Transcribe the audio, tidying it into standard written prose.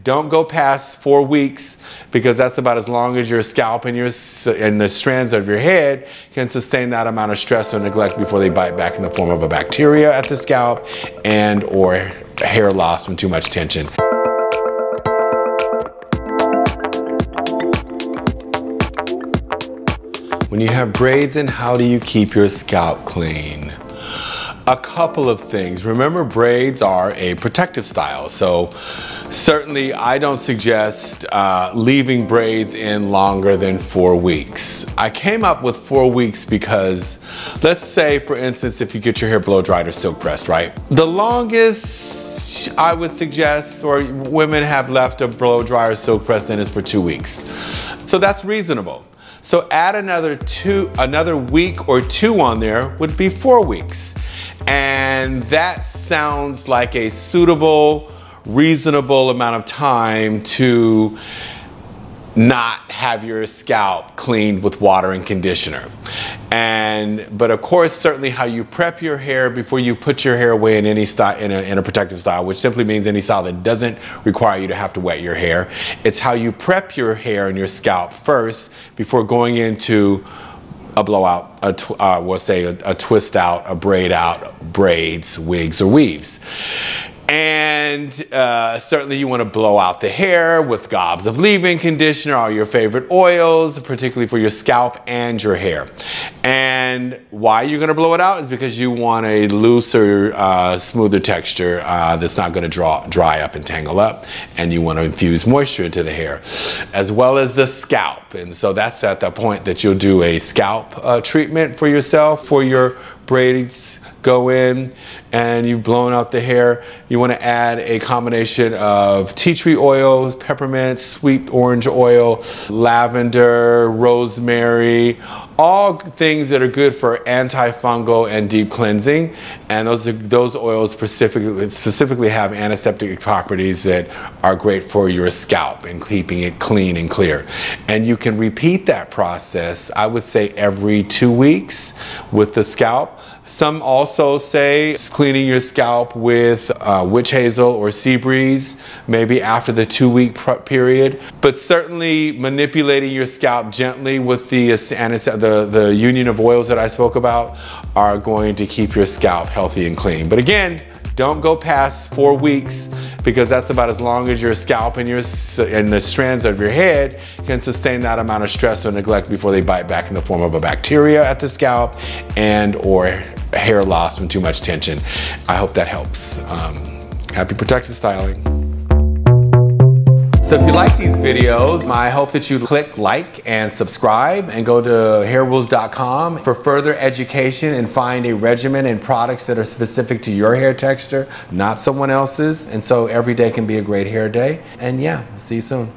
don't go past 4 weeks, because that's about as long as your scalp and the strands of your head can sustain that amount of stress or neglect before they bite back in the form of a bacteria at the scalp and or hair loss from too much tension. When you have braids in, how do you keep your scalp clean? A couple of things. Remember, braids are a protective style, so certainly I don't suggest leaving braids in longer than 4 weeks. I came up with 4 weeks because, let's say for instance, if you get your hair blow dried or silk pressed, right? The longest I would suggest, or women have left a blow dry or silk press in, is for 2 weeks. So that's reasonable. So add another week or 2 on there would be 4 weeks. And that sounds like a suitable, reasonable amount of time to not have your scalp cleaned with water and conditioner. But of course, certainly how you prep your hair before you put your hair away in any style, in a protective style, which simply means any style that doesn't require you to have to wet your hair. It's how you prep your hair and your scalp first before going into a blowout, we'll say a twist out, a braid out, braids, wigs, or weaves. And certainly you want to blow out the hair with gobs of leave-in conditioner, all your favorite oils, particularly for your scalp and your hair. And why you're going to blow it out is because you want a looser, smoother texture that's not going to dry up and tangle up, and you want to infuse moisture into the hair, as well as the scalp. And so that's at the point that you'll do a scalp treatment for yourself, for your braids go in and you've blown out the hair. You want to add a combination of tea tree oil, peppermint, sweet orange oil, lavender, rosemary, all things that are good for antifungal and deep cleansing. And those oils specifically have antiseptic properties that are great for your scalp and keeping it clean and clear. And you can repeat that process, I would say, every 2 weeks with the scalp. Some also say cleaning your scalp with witch hazel or sea breeze, maybe after the 2-week period. But certainly manipulating your scalp gently with the union of oils that I spoke about are going to keep your scalp healthy and clean. But again, don't go past 4 weeks, because that's about as long as your scalp and the strands of your head can sustain that amount of stress or neglect before they bite back in the form of a bacteria at the scalp and or hair loss from too much tension. I hope that helps. Happy protective styling. So if you like these videos, I hope that you click like and subscribe and go to hairrules.com for further education and find a regimen and products that are specific to your hair texture, not someone else's. And so every day can be a great hair day. And yeah, see you soon.